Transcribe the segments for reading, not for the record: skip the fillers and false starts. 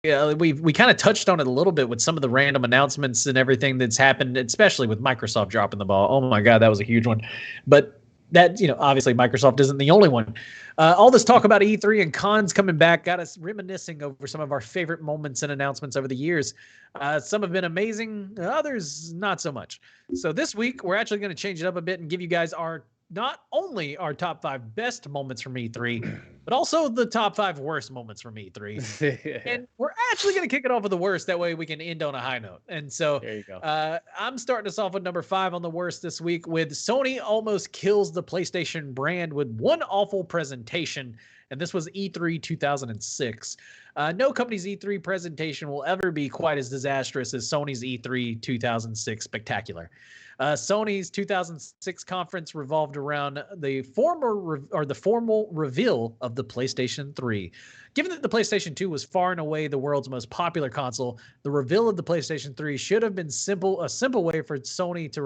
we kind of touched on it a little bit with some of the random announcements and everything that's happened, especially with Microsoft dropping the ball. Oh my God, that was a huge one. But that, obviously Microsoft isn't the only one. All this talk about E3 and cons coming back got us reminiscing over some of our favorite moments and announcements over the years. Some have been amazing, others not so much. So this week, we're actually going to change it up a bit and give you guys not only our top 5 best moments from E3, but also the top 5 worst moments from E3. And we're actually going to kick it off with the worst. That way we can end on a high note. And so there you go. I'm starting us off with number 5 on the worst this week with Sony almost kills the PlayStation brand with one awful presentation. And this was E3 2006. No company's E3 presentation will ever be quite as disastrous as Sony's E3 2006 spectacular. Sony's 2006 conference revolved around the formal reveal of the PlayStation 3. Given that the PlayStation 2 was far and away the world's most popular console, the reveal of the PlayStation 3 should have been a simple way for Sony to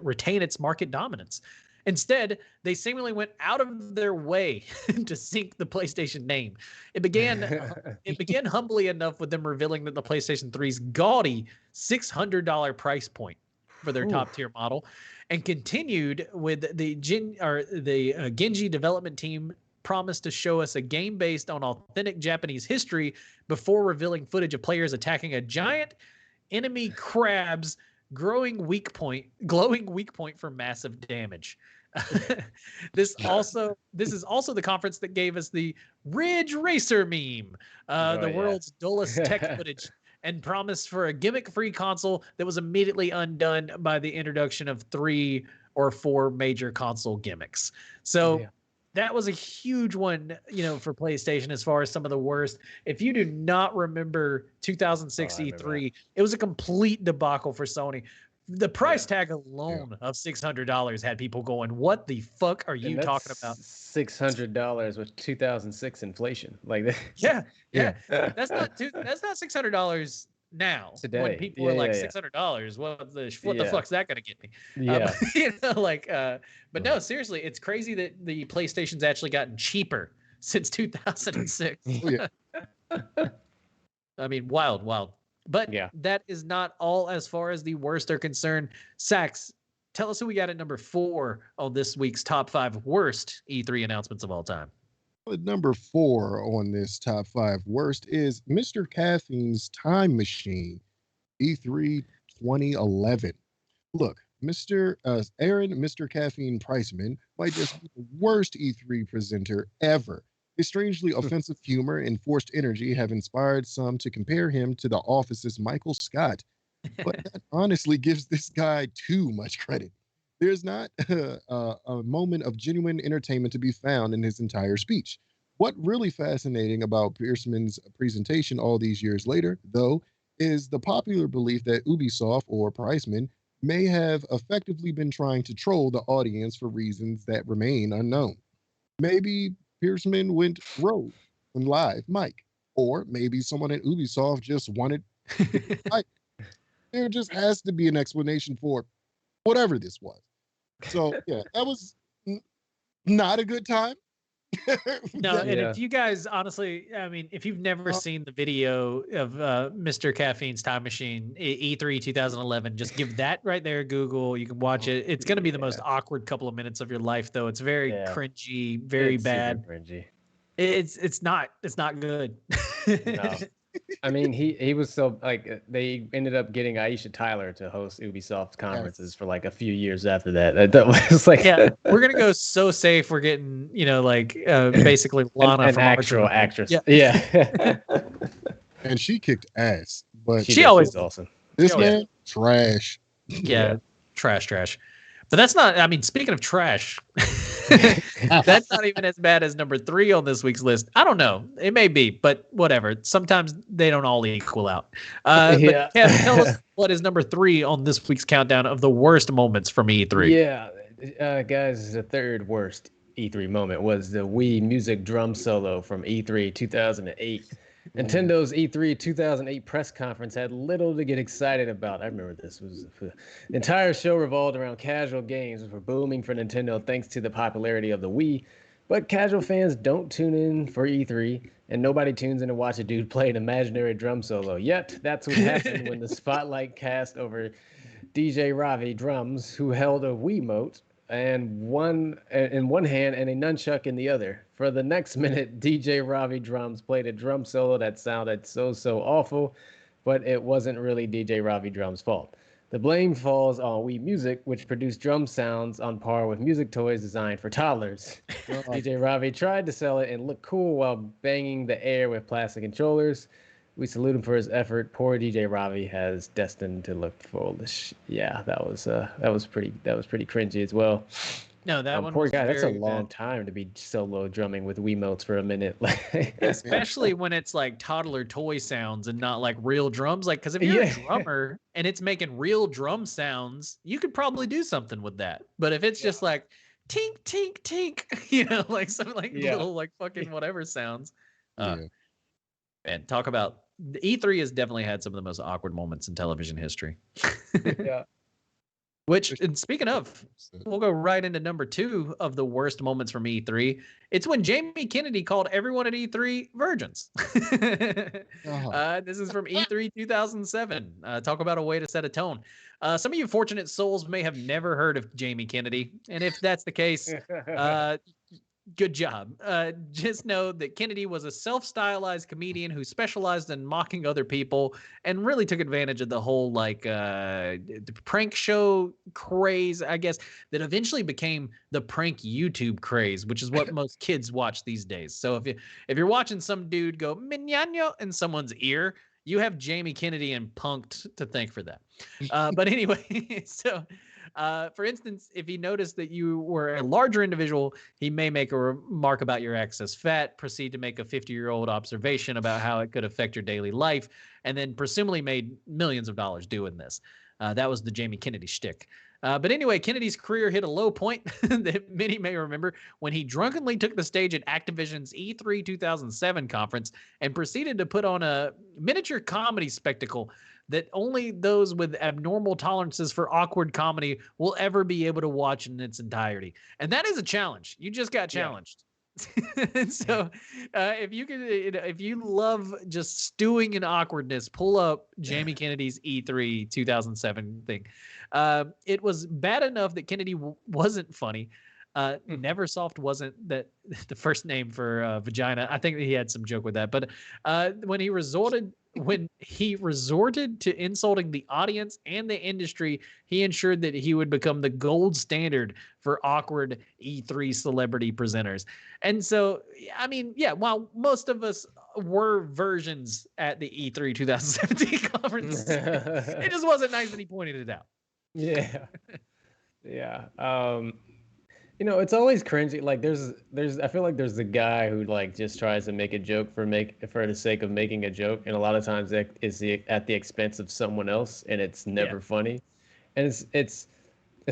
retain its market dominance. Instead, they seemingly went out of their way to sink the PlayStation name. It began humbly enough with them revealing that the PlayStation 3's gaudy $600 price point for their top tier model, and continued with the Genji development team promised to show us a game based on authentic Japanese history before revealing footage of players attacking a giant enemy crab's glowing weak point for massive damage. This is also the conference that gave us the Ridge Racer meme, world's dullest tech footage, and promised for a gimmick-free console that was immediately undone by the introduction of 3 or 4 major console gimmicks. So that was a huge one, for PlayStation as far as some of the worst. If you do not remember 2006 E3, it was a complete debacle for Sony. The price tag alone of $600 had people going, "What the fuck are you talking about?" $600 with 2006 inflation, like that. Yeah. That's not $600 now. Today, when people are like $600. What the fuck's that gonna get me? But no, seriously, it's crazy that the PlayStation's actually gotten cheaper since 2006. I mean, wild. But that is not all as far as the worst are concerned. Sax, tell us who we got at number 4 on this week's top 5 worst E3 announcements of all time. At number 4 on this top 5 worst is Mr. Caffeine's Time Machine, E3 2011. Look, Mr. Caffeine Priceman might just be the worst E3 presenter ever. His strangely offensive humor and forced energy have inspired some to compare him to The Office's Michael Scott. But that honestly gives this guy too much credit. There's not a moment of genuine entertainment to be found in his entire speech. What really fascinating about Pearceman's presentation all these years later, though, is the popular belief that Ubisoft or Priceman may have effectively been trying to troll the audience for reasons that remain unknown. Maybe Pearceman went rogue on live mic, or maybe someone at Ubisoft just wanted like, there just has to be an explanation for whatever this was. So yeah, that was not a good time. No, and if you guys honestly, I mean, if you've never seen the video of Mr. Caffeine's Time Machine E3 2011, just give that right there a Google. You can watch it. It's going to be the most awkward couple of minutes of your life, though. It's very cringy, very bad. Super cringy. It's not good. No. I mean, he was so like they ended up getting Aisha Tyler to host Ubisoft conferences for like a few years after that. That was like we're gonna go so safe. We're getting basically Lana an from actual actress. And she kicked ass, but she always awesome. This man trash. Trash. But that's not. I mean, speaking of trash, that's not even as bad as number 3 on this week's list. I don't know. It may be, but whatever. Sometimes they don't all equal out. But Kev, tell us what is number 3 on this week's countdown of the worst moments from E3. Yeah, guys, the third worst E3 moment was the Wii music drum solo from E3 2008. Nintendo's E3 2008 press conference had little to get excited about. I remember this. The entire show revolved around casual games, which were booming for Nintendo thanks to the popularity of the Wii. But casual fans don't tune in for E3, and nobody tunes in to watch a dude play an imaginary drum solo. Yet, that's what happened when the spotlight cast over DJ Ravi drums, who held a Wiimote and one in one hand and a nunchuck in the other. For the next minute, DJ Ravi drums played a drum solo that sounded so awful, but it wasn't really DJ Ravi drums' fault. The blame falls on Wii Music, which produced drum sounds on par with music toys designed for toddlers. DJ Ravi tried to sell it and look cool while banging the air with plastic controllers. We salute him for his effort. Poor DJ Ravi has destined to look foolish. Yeah, that was pretty cringy as well. No, that one poor was guy. That's a very long bad. time to be solo drumming with Wiimotes for a minute. Especially when it's like toddler toy sounds and not like real drums. Like, because if you're a drummer and it's making real drum sounds, you could probably do something with that. But if it's just like tink, tink, tink, you know, like some like little like fucking whatever sounds. And talk about the E3 has definitely had some of the most awkward moments in television history. Yeah. Which, and speaking of, we'll go right into number 2 of the worst moments from E3. It's when Jamie Kennedy called everyone at E3 virgins. This is from E3 2007. Talk about a way to set a tone. Some of you fortunate souls may have never heard of Jamie Kennedy. And if that's the case, good job. Just know that Kennedy was a self-stylized comedian who specialized in mocking other people and really took advantage of the whole like the prank show craze, I guess, that eventually became the prank YouTube craze, which is what most kids watch these days. So if you're watching some dude go mignano in someone's ear, you have Jamie Kennedy and Punked to thank for that. But anyway, so for instance, if he noticed that you were a larger individual, he may make a remark about your excess fat, proceed to make a 50-year-old observation about how it could affect your daily life, and then presumably made millions of dollars doing this. That was the Jamie Kennedy shtick. But anyway, Kennedy's career hit a low point that many may remember when he drunkenly took the stage at Activision's E3 2007 conference and proceeded to put on a miniature comedy spectacle that only those with abnormal tolerances for awkward comedy will ever be able to watch in its entirety. And that is a challenge. You just got challenged. So if you love just stewing in awkwardness, pull up Jamie Kennedy's E3 2007 thing. It was bad enough that Kennedy wasn't funny. Neversoft wasn't that the first name for vagina. I think that he had some joke with that. But when he resorted to insulting the audience and the industry, he ensured that he would become the gold standard for awkward E3 celebrity presenters. And so, I mean, yeah, while most of us were versions at the E3 2017 conference, it just wasn't nice that he pointed it out. Yeah. You know, it's always cringy. Like I feel like there's the guy who like just tries to make a joke for the sake of making a joke, and a lot of times that is at the expense of someone else, and it's never funny. And it's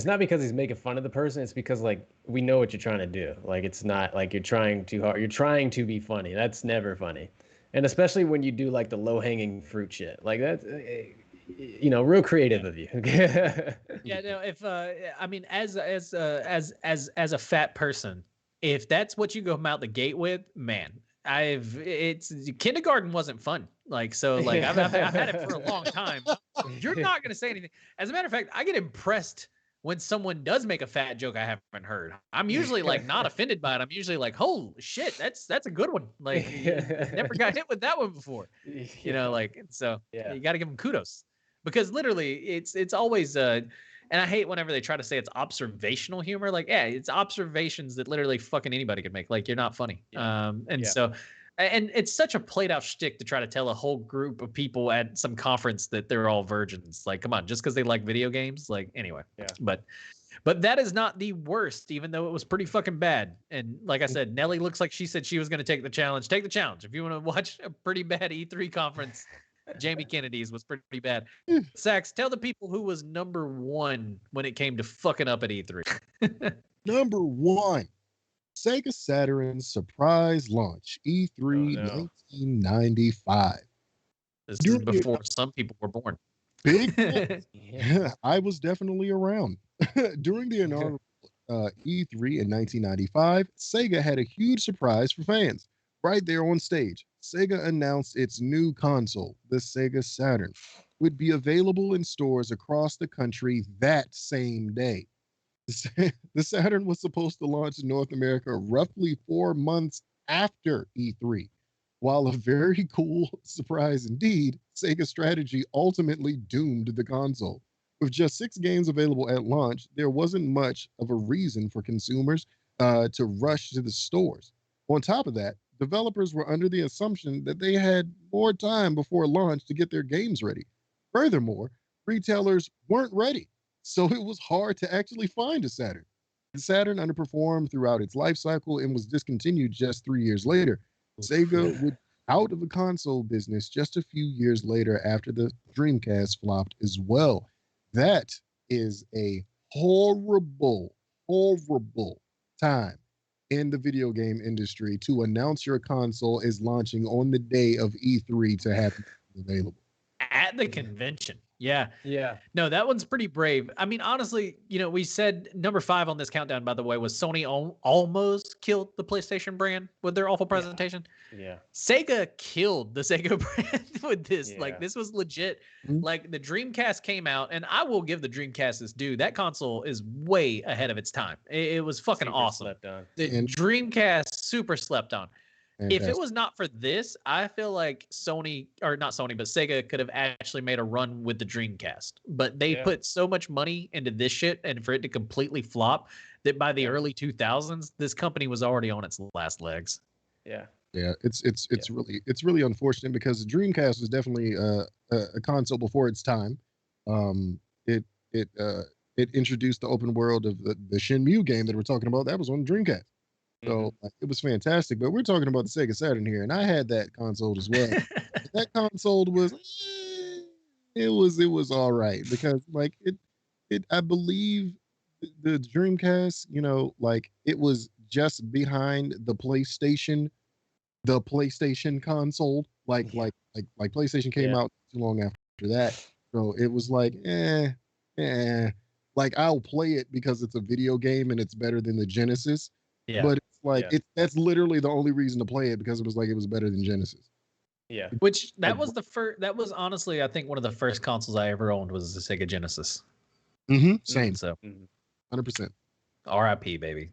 not because he's making fun of the person. It's because like we know what you're trying to do. Like it's not like you're trying too hard. You're trying to be funny. That's never funny. And especially when you do like the low hanging fruit shit. Like that's you know, real creative of you. Yeah, no, if I mean as a fat person, if that's what you go out the gate with, man, it's kindergarten wasn't fun. Like, so like I've had it for a long time. You're not going to say anything. As a matter of fact, I get impressed when someone does make a fat joke I haven't heard. I'm usually like not offended by it. I'm usually like, holy shit, that's a good one. Like, never got hit with that one before. You know, like, so you got to give them kudos. Because literally, it's always and I hate whenever they try to say it's observational humor. Like, yeah, it's observations that literally fucking anybody could make. Like, you're not funny. So, and it's such a played out shtick to try to tell a whole group of people at some conference that they're all virgins. Like, come on, just because they like video games. Like, anyway. Yeah. But that is not the worst, even though it was pretty fucking bad. And like I said, Nelly looks like she said she was going to take the challenge. Take the challenge. If you want to watch a pretty bad E3 conference, Jamie Kennedy's was pretty bad. Sax, tell the people who was number 1 when it came to fucking up at E3. Number 1, Sega Saturn's surprise launch, E3 1995. This is before some people were born. Big I was definitely around. During the E3 in 1995, Sega had a huge surprise for fans. Right there on stage, Sega announced its new console, the Sega Saturn, would be available in stores across the country that same day. The Saturn was supposed to launch in North America roughly 4 months after E3. While a very cool surprise indeed, Sega's strategy ultimately doomed the console. With just 6 games available at launch, there wasn't much of a reason for consumers to rush to the stores. On top of that, developers were under the assumption that they had more time before launch to get their games ready. Furthermore, retailers weren't ready, so it was hard to actually find a Saturn. The Saturn underperformed throughout its life cycle and was discontinued just 3 years later. Sega would out of the console business just a few years later after the Dreamcast flopped as well. That is a horrible, horrible time in the video game industry to announce your console is launching on the day of E3 to have it available. At the convention. Yeah. Yeah. No, that one's pretty brave. I mean, honestly, we said number 5 on this countdown, by the way, was Sony almost killed the PlayStation brand with their awful presentation. Yeah. Sega killed the Sega brand with this. Yeah. Like, this was legit. Mhm. Like, the Dreamcast came out, and I will give the Dreamcast its due. That console is way ahead of its time. It was fucking Super awesome. slept on. The And- Dreamcast super slept on. If it Fantastic. was not for this, I feel like Sony, or not Sony, but Sega could have actually made a run with the Dreamcast. But they Yeah. put so much money into this shit and for it to completely flop that by the Yeah. early 2000s, this company was already on its last legs. Yeah. Yeah, it's really unfortunate because the Dreamcast was definitely a console before its time. It it it introduced the open world of the Shenmue game that we're talking about. That was on the Dreamcast, so like, it was fantastic. But we're talking about the Sega Saturn here, and I had that console as well. That console was it was all right because like it I believe the Dreamcast, like it was just behind the PlayStation console. Like Yeah. like PlayStation came Yeah. out too long after that. So it was like, like I'll play it because it's a video game and it's better than the Genesis. Yeah. But it's like Yeah. that's literally the only reason to play it because it was better than Genesis. Yeah. Which that Like- was the first. That was honestly, I think, one of the first consoles I ever owned was the Sega Genesis. Same, So, 100%. R.I.P. baby.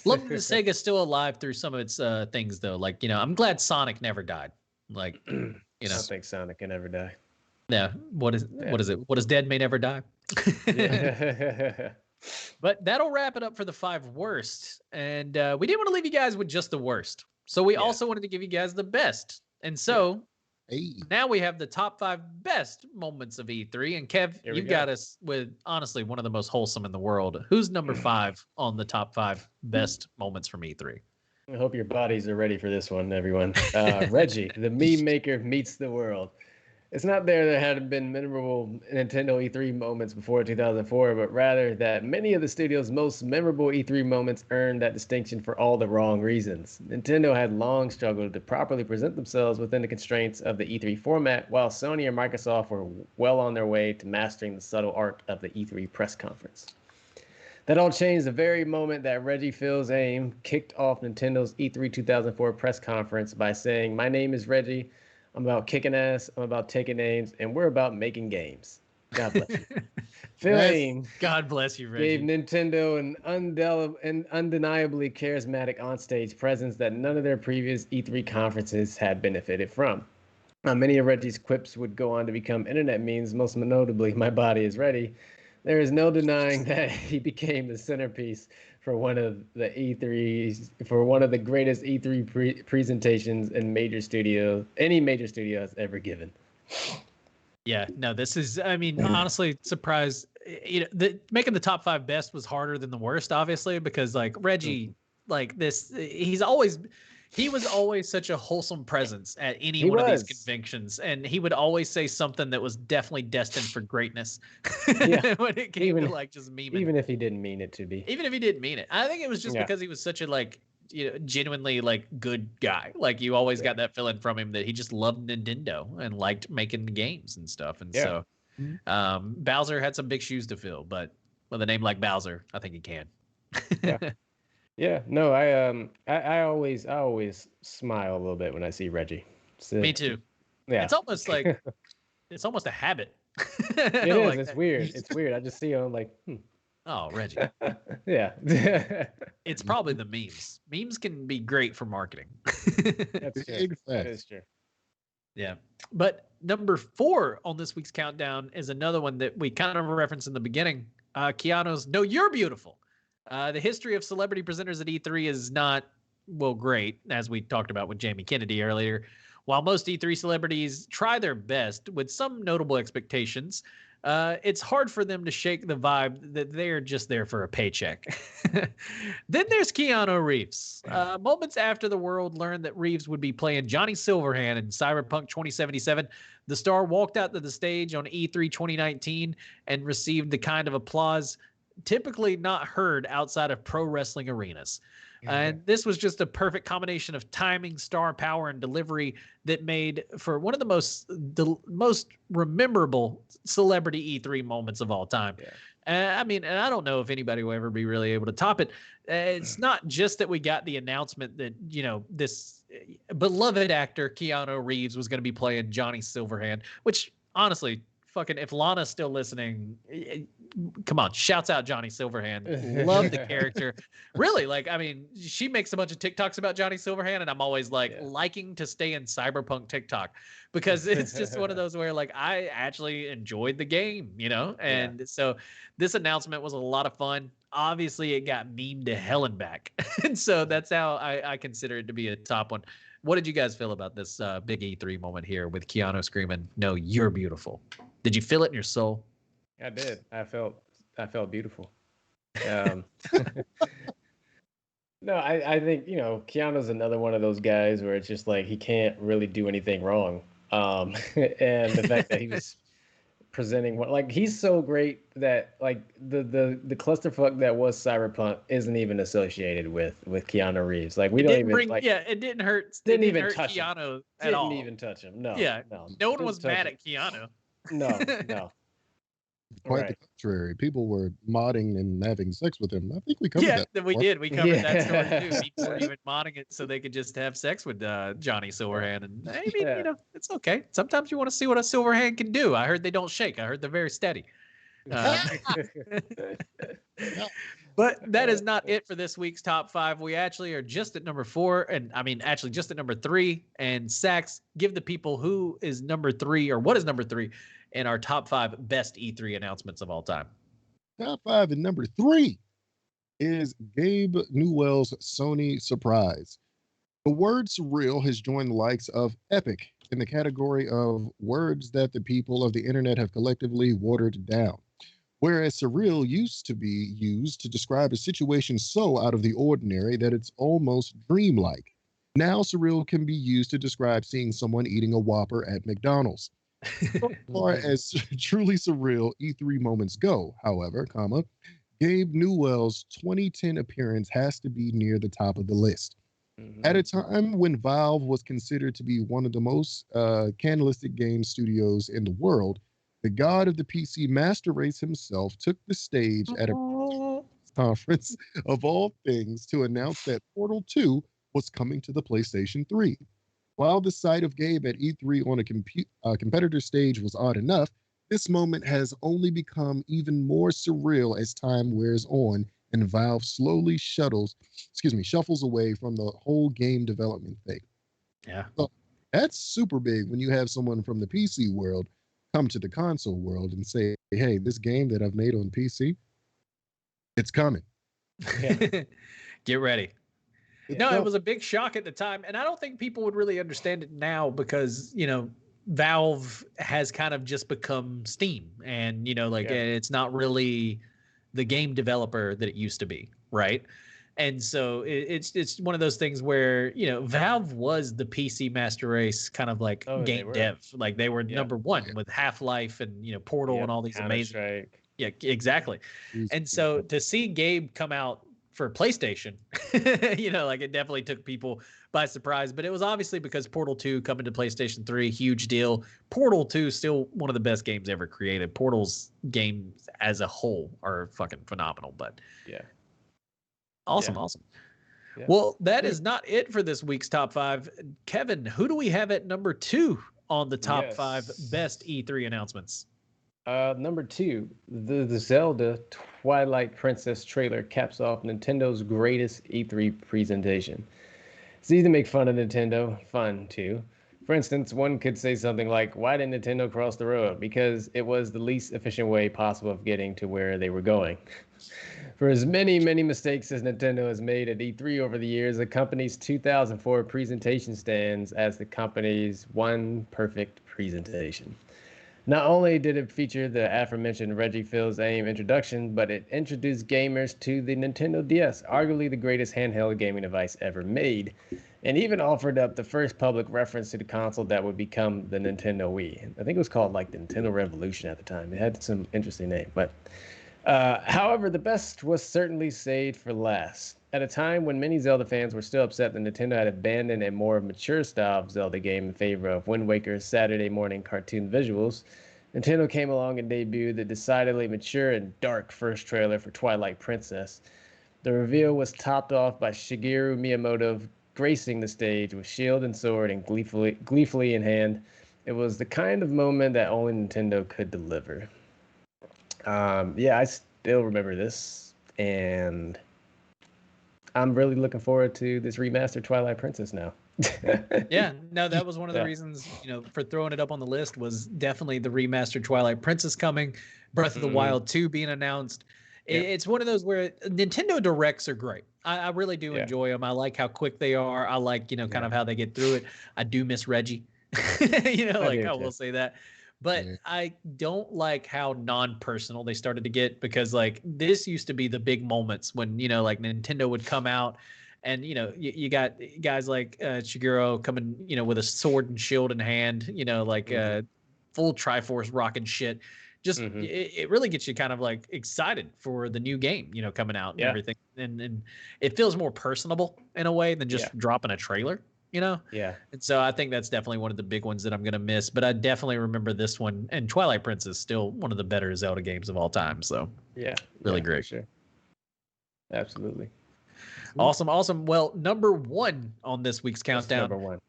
Love that Sega's still alive through some of its things, though. Like, I'm glad Sonic never died. Like, I don't think Sonic can ever die. yeah. What is it? What is dead may never die. Yeah. But that'll wrap it up for the 5 worst. And we didn't want to leave you guys with just the worst. So we Yeah. also wanted to give you guys the best. And so Hey, now we have the top 5 best moments of E3. And Kev, Here we you go. got us with honestly one of the most wholesome in the world. Who's number 5 on the top 5 best moments from E3? I hope your bodies are ready for this one, everyone. Reggie, the meme maker, meets the world. It's not there hadn't been memorable Nintendo E3 moments before 2004, but rather that many of the studio's most memorable E3 moments earned that distinction for all the wrong reasons. Nintendo had long struggled to properly present themselves within the constraints of the E3 format, while Sony and Microsoft were well on their way to mastering the subtle art of the E3 press conference. That all changed the very moment that Reggie Fils-Aime kicked off Nintendo's E3 2004 press conference by saying, "My name is Reggie. I'm about kicking ass, I'm about taking names, and we're about making games." God bless you. Phil-Aime God bless you, Reggie. gave Nintendo an undeniably charismatic onstage presence that none of their previous E3 conferences had benefited from. Many of Reggie's quips would go on to become internet memes, most notably, "My body is ready." There is no denying that he became the centerpiece for one of the greatest E3 presentations in any major studio has ever given. Yeah, no, this is, I mean, honestly, surprised. Making the top 5 best was harder than the worst, obviously, because like Reggie, like this, he was always such a wholesome presence at any one of these conventions, and he would always say something that was definitely destined for greatness. Yeah. When it came to like just memeing. Even if he didn't mean it to be. Even if he didn't mean it. I think it was just Yeah. because he was such a like, genuinely like good guy. Like you always got that feeling from him that he just loved Nintendo and liked making games and stuff. And Yeah. so Bowser had some big shoes to fill, but with a name like Bowser, I think he can. Yeah. Yeah. No, I always smile a little bit when I see Reggie. So, Me too. yeah. It's almost like it's almost a habit. It is. Like It's that. weird. It's weird. I just see him like, Oh, Reggie. yeah. It's probably the memes. Memes can be great for marketing. That's true. Big That facts. is true. Yeah. But number 4 on this week's countdown is another one that we kind of referenced in the beginning. Keanu's No, You're Beautiful. The history of celebrity presenters at E3 is not, well, great, as we talked about with Jamie Kennedy earlier. While most E3 celebrities try their best with some notable expectations, it's hard for them to shake the vibe that they're just there for a paycheck. Then there's Keanu Reeves. Moments after the world learned that Reeves would be playing Johnny Silverhand in Cyberpunk 2077, the star walked out to the stage on E3 2019 and received the kind of applause typically not heard outside of pro wrestling arenas. And this was just a perfect combination of timing, star power, and delivery that made for one of the most memorable celebrity E3 moments of all time. Yeah. I mean, and I don't know if anybody will ever be really able to top it. It's not just that we got the announcement that, this beloved actor Keanu Reeves was going to be playing Johnny Silverhand, which honestly, fucking, if Lana's still listening, come on, shouts out Johnny Silverhand. Love the character. Really, like, I mean, she makes a bunch of TikToks about Johnny Silverhand, and I'm always like liking to stay in cyberpunk TikTok because it's just one of those where like I actually enjoyed the game, and so this announcement was a lot of fun. Obviously, it got memed to hell and back, and so that's how I consider it to be a top one. What did you guys feel about this big E3 moment here with Keanu screaming, "No, you're beautiful"? Did you feel it in your soul? I did. I felt beautiful. Um, no, I think, Keanu's another one of those guys where it's just like he can't really do anything wrong. And the fact that he was presenting like he's so great that like the clusterfuck that was Cyberpunk isn't even associated with Keanu Reeves. Like we It don't didn't even bring, like yeah, it didn't hurt. didn't It didn't even hurt touch him. Keanu at Didn't all. even touch him. No, Yeah, no no one didn't was touch mad him. at Keanu. No, no. Quite the Right. contrary. People were modding and having sex with him. I think we covered Yeah, that. that we before. did. We covered that story too. Yeah. People were even modding it so they could just have sex with Johnny Silverhand. And I mean, Yeah. it's okay. Sometimes you want to see what a Silverhand can do. I heard they don't shake. I heard they're very steady. But that is not it for this week's top 5. We actually are just at number 4, and I mean, actually just at number 3. And Sax, give the people who is number 3 or what is number 3 in our top 5 best E3 announcements of all time. Top 5 and number 3 is Gabe Newell's Sony Surprise. The word surreal has joined the likes of epic in the category of words that the people of the internet have collectively watered down. Whereas surreal used to be used to describe a situation so out of the ordinary that it's almost dreamlike. Now, surreal can be used to describe seeing someone eating a Whopper at McDonald's. As far as truly surreal E3 moments go, however, Gabe Newell's 2010 appearance has to be near the top of the list. At a time when Valve was considered to be one of the most cannibalistic game studios in the world, the god of the PC Master Race himself took the stage at a conference of all things to announce that Portal 2 was coming to the PlayStation 3. While the sight of Gabe at E3 on a competitor stage was odd enough, this moment has only become even more surreal as time wears on and Valve slowly shuffles away from the whole game development thing. Yeah. So that's super big when you have someone from the PC world come to the console world and say, hey, this game that I've made on PC, it's coming. Yeah. Get ready. It's No, it coming. was a big shock at the time. And I don't think people would really understand it now because, Valve has kind of just become Steam. And, it's not really the game developer that it used to be. Right. And so it's one of those things where, Valve was the PC master race kind of like game dev. Like they were number one with Half-Life and, Portal and all these amazing. Counter-Strike. Yeah, exactly. And so to see Gabe come out for PlayStation, like it definitely took people by surprise. But it was obviously because Portal 2 coming to PlayStation 3, huge deal. Portal 2 still one of the best games ever created. Portal's games as a whole are fucking phenomenal. But yeah, Awesome, Yeah. awesome. Yeah. Well, that is not it for this week's top 5. Kevin, who do we have at number 2 on the top 5 best Yes. E3 announcements? Number 2, the Zelda Twilight Princess trailer caps off Nintendo's greatest E3 presentation. It's easy to make fun of Nintendo, fun too. For instance, one could say something like, why did Nintendo cross the road? Because it was the least efficient way possible of getting to where they were going. For as many, many mistakes as Nintendo has made at E3 over the years, the company's 2004 presentation stands as the company's one perfect presentation. Not only did it feature the aforementioned Reggie Fils-Aime introduction, but it introduced gamers to the Nintendo DS, arguably the greatest handheld gaming device ever made, and even offered up the first public reference to the console that would become the Nintendo Wii. I think it was called like the Nintendo Revolution at the time. It had some interesting name, but however, the best was certainly saved for last. At a time when many Zelda fans were still upset that Nintendo had abandoned a more mature style of Zelda game in favor of Wind Waker's Saturday morning cartoon visuals, Nintendo came along and debuted the decidedly mature and dark first trailer for Twilight Princess. The reveal was topped off by Shigeru Miyamoto gracing the stage with shield and sword and gleefully in hand. It was the kind of moment that only Nintendo could deliver. I still remember this, and I'm really looking forward to this remastered Twilight Princess now. Yeah, no, that was one of the reasons, for throwing it up on the list was definitely the remastered Twilight Princess coming, Breath of the Wild 2 being announced. It's one of those where Nintendo Directs are great. I really do enjoy them. I like how quick they are. I like, kind of how they get through it. I do miss Reggie. I will say that. But I don't like how non-personal they started to get, because like this used to be the big moments when, like Nintendo would come out and, you got guys like Shigeru coming, with a sword and shield in hand, full Triforce rocking shit. Just it really gets you kind of like excited for the new game, coming out and everything. And it feels more personable in a way than just dropping a trailer. Yeah. And so I think that's definitely one of the big ones that I'm going to miss, but I definitely remember this one, and Twilight Princess is still one of the better Zelda games of all time. So really great. For sure. Absolutely. Awesome. Well, number 1 on this week's countdown. Number 1.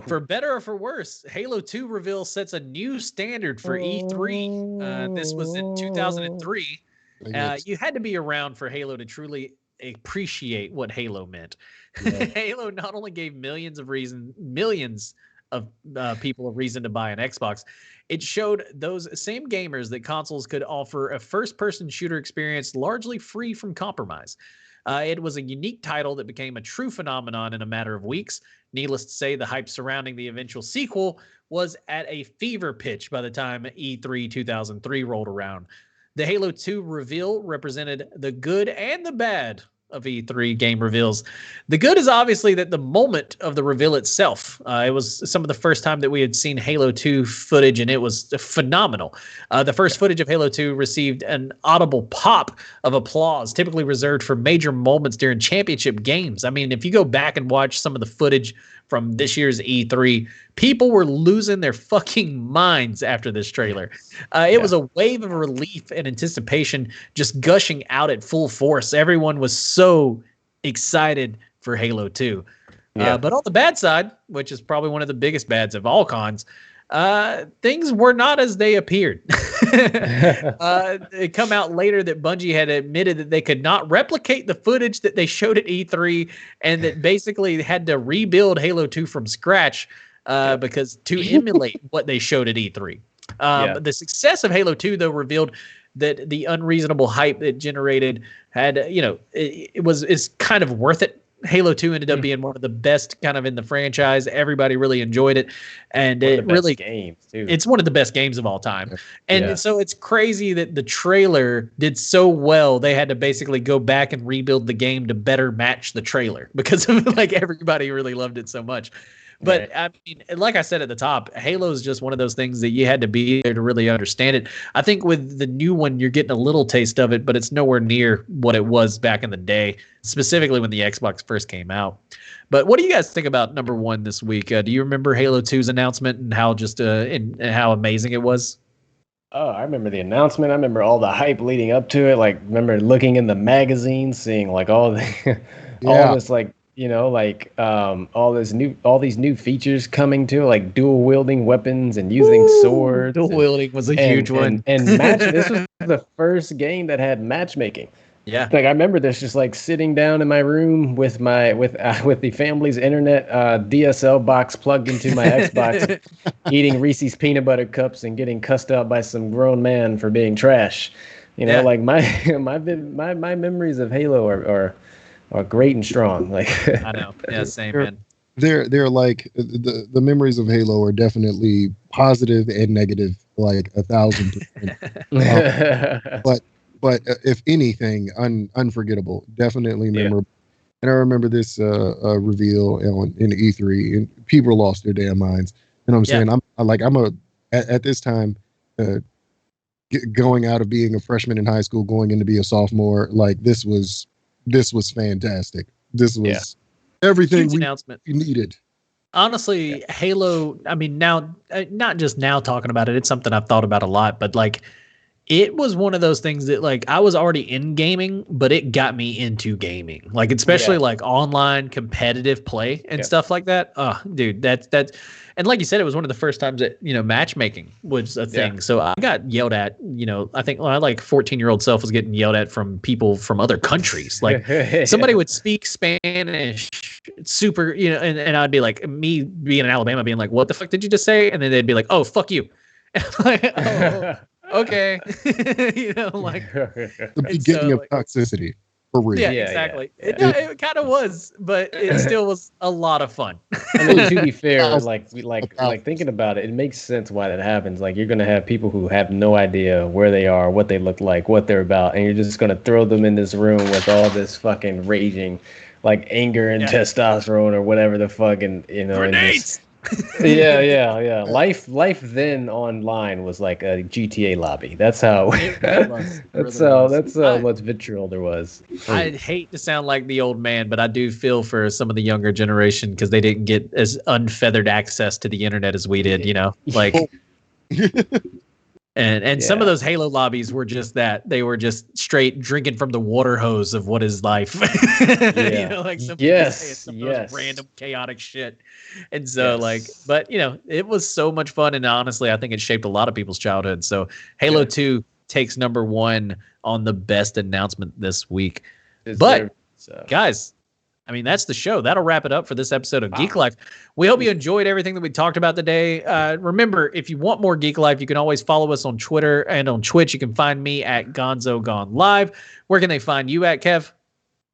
For better or for worse, Halo 2 reveal sets a new standard for E3. This was in 2003. You had to be around for Halo to truly appreciate what Halo meant. Halo not only gave millions of people a reason to buy an Xbox, it showed those same gamers that consoles could offer a first-person shooter experience largely free from compromise. It was a unique title that became a true phenomenon in a matter of weeks. Needless to say, the hype surrounding the eventual sequel was at a fever pitch by the time E3 2003 rolled around. The Halo 2 reveal represented the good and the bad of E3 game reveals. The good is obviously that the moment of the reveal itself, it was some of the first time that we had seen Halo 2 footage, and it was phenomenal. The first footage of Halo 2 received an audible pop of applause, typically reserved for major moments during championship games. I mean, if you go back and watch some of the footage from this year's E3, people were losing their fucking minds after this trailer. It was a wave of relief and anticipation just gushing out at full force. Everyone was so excited for Halo 2. But on the bad side, which is probably one of the biggest bads of all cons, things were not as they appeared. It come out later that Bungie had admitted that they could not replicate the footage that they showed at E3, and that basically had to rebuild Halo 2 from scratch because to emulate what they showed at E3. The success of Halo 2, though, revealed that the unreasonable hype it generated had, is kind of worth it. Halo 2 ended up being one of the best kind of in the franchise. Everybody really enjoyed it. And it really games too. It's one of the best games of all time. And so it's crazy that the trailer did so well. They had to basically go back and rebuild the game to better match the trailer because of like everybody really loved it so much. But I mean, like I said at the top, Halo is just one of those things that you had to be there to really understand it. I think with the new one, you're getting a little taste of it, but it's nowhere near what it was back in the day, specifically when the Xbox first came out. But what do you guys think about number 1 this week? Do you remember Halo 2's announcement and how just and how amazing it was? Oh, I remember the announcement. I remember all the hype leading up to it. Like, remember looking in the magazine, seeing like all the, all Yeah. this like like all these new features coming to it, like dual wielding weapons and using Woo! swords Dual wielding was a huge one. and match. This was the first game that had matchmaking. Yeah. Like I remember this just like sitting down in my room with my with the family's internet DSL box plugged into my Xbox, eating Reese's peanut butter cups and getting cussed out by some grown man for being trash. You know, Yeah. like my memories of Halo are great and strong. Like I know. Yeah, same, They're man. they're like the memories of Halo are definitely positive and negative, like 1,000%. Um, but if anything, unforgettable, definitely Yeah. memorable. And I remember this reveal in E3, and people lost their damn minds. And I'm Yeah. saying, I'm at this time, uh, going out of being a freshman in high school, going in to be a sophomore. Like this was fantastic. This Yeah. was everything Huge announcement. we needed. Honestly, Halo, I mean, now, not just now talking about it, it's something I've thought about a lot, but like, it was one of those things that like I was already in gaming, but it got me into gaming. Like especially Yeah. like online competitive play and Yeah. stuff like that. Oh, dude, that's and like you said, it was one of the first times that, matchmaking was a thing. So I got yelled at, I think I like 14-year-old self was getting yelled at from people from other countries. Like somebody would speak Spanish super, and I'd be like, me being in Alabama being like, what the fuck did you just say? And then they'd be like, oh, fuck you. And I'm like, oh, okay. Like, The and beginning so of like, toxicity, for real. yeah, Yeah, exactly. yeah. It kind of was, but it still was a lot of fun. I mean, to be fair, Thousands like we of like thinking about it, it makes sense why that happens. Like you're gonna have people who have no idea where they are, what they look like, what they're about, and you're just gonna throw them in this room with all this fucking raging, like anger and Yeah. testosterone or whatever the fuck, and and just, Grenades. yeah. Life then online was like a GTA lobby. That's how. It really was. It That's really how. was. That's how much vitriol there was. I hate to sound like the old man, but I do feel for some of the younger generation because they didn't get as unfeathered access to the internet as we did. Like. And some of Yeah. those Halo lobbies were just that. They were just straight drinking from the water hose of what is life. Like some people say it's some of those random chaotic shit. And so like, but it was so much fun. And honestly, I think it shaped a lot of people's childhood. So Halo 2 takes number 1 on the best announcement this week. But guys, I mean, that's the show. That'll wrap it up for this episode of Geek Life. We hope you enjoyed everything that we talked about today. Remember, if you want more Geek Life, you can always follow us on Twitter and on Twitch. You can find me at Gonzo Gone Live. Where can they find you at, Kev?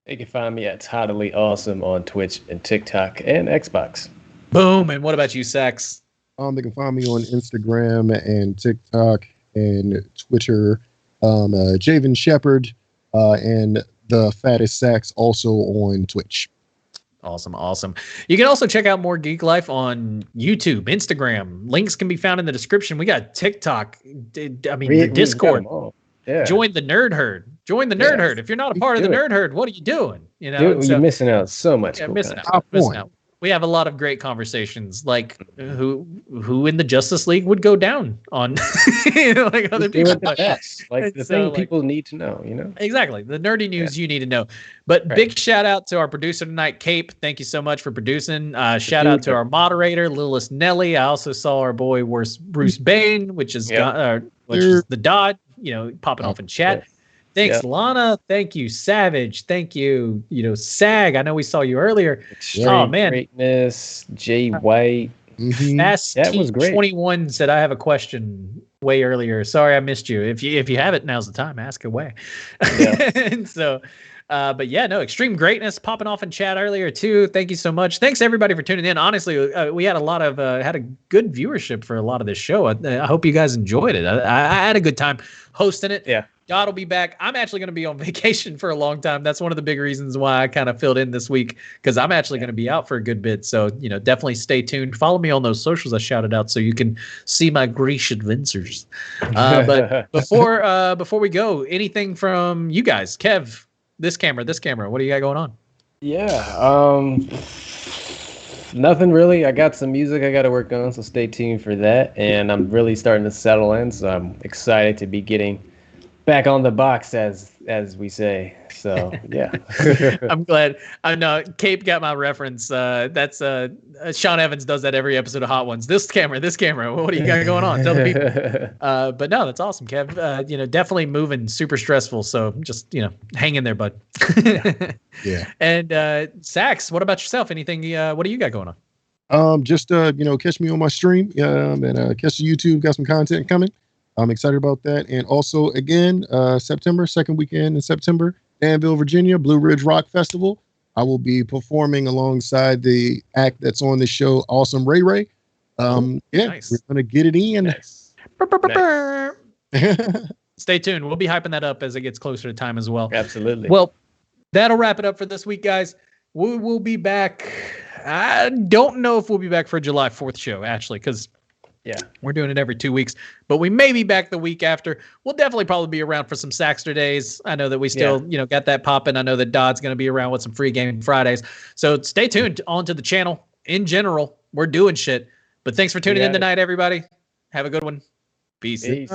They can find me at Totally Awesome on Twitch and TikTok and Xbox. Boom. And what about you, Sax? They can find me on Instagram and TikTok and Twitter. Javen Shepherd and the Fattest Sax also on Twitch. Awesome. You can also check out more Geek Life on YouTube, Instagram. Links can be found in the description. We got TikTok. I mean, the Discord. Yeah. Join the Nerd Herd. Join the Nerd Herd. If you're not a part of the Nerd Herd, what are you doing? You're missing out so much. Yeah, cool missing content. out. We have a lot of great conversations, like who in the Justice League would go down on, like other people. Like the thing people need to know, Exactly, the nerdy news you need to know. But big shout out to our producer tonight, Cape. Thank you so much for producing. Shout out to our moderator, Lilith Nelly. I also saw our boy Bruce Bain, which is the Dodd, popping off in chat. Thanks, Lana. Thank you, Savage. Thank you, Sag. I know we saw you earlier. Oh man, greatness. Jay White. That was great. 21 said I have a question way earlier. Sorry I missed you. If you have it, now's the time. Ask away. Yeah. And so, but yeah, no, Extreme Greatness popping off in chat earlier too. Thank you so much. Thanks everybody for tuning in. Honestly, we had had a good viewership for a lot of this show. I hope you guys enjoyed it. I had a good time hosting it. Yeah. God will be back. I'm actually going to be on vacation for a long time. That's one of the big reasons why I kind of filled in this week, because I'm actually going to be out for a good bit. So, definitely stay tuned. Follow me on those socials I shouted out so you can see my Greece adventures. But before we go, anything from you guys? Kev, this camera, what do you got going on? Yeah. Nothing really. I got some music I got to work on, so stay tuned for that. And I'm really starting to settle in, so I'm excited to be getting back on the box, as we say. So yeah. I'm glad. I know Cape got my reference. That's Sean Evans does that every episode of Hot Ones. This camera. What do you got going on? Tell the people. But no, that's awesome, Kev. Definitely moving, super stressful. So just hang in there, bud. Yeah. And Sax, what about yourself? Anything? What do you got going on? Just catch me on my stream. And catch the YouTube. Got some content coming. I'm excited about that. And also, again, September, second weekend in September, Danville, Virginia, Blue Ridge Rock Festival. I will be performing alongside the act that's on the show, Awesome Ray Ray. Nice. We're gonna get it in. Nice. Stay tuned. We'll be hyping that up as it gets closer to time as well. Absolutely. Well, that'll wrap it up for this week, guys. We will be back. I don't know if we'll be back for a July 4th show, actually, because we're doing it every 2 weeks, but we may be back the week after. We'll definitely probably be around for some Saxter days. I know that we still, got that popping. I know that Dodd's going to be around with some free game Fridays. So stay tuned onto the channel. In general, we're doing shit. But thanks for tuning in tonight, everybody. Have a good one. Peace. Peace.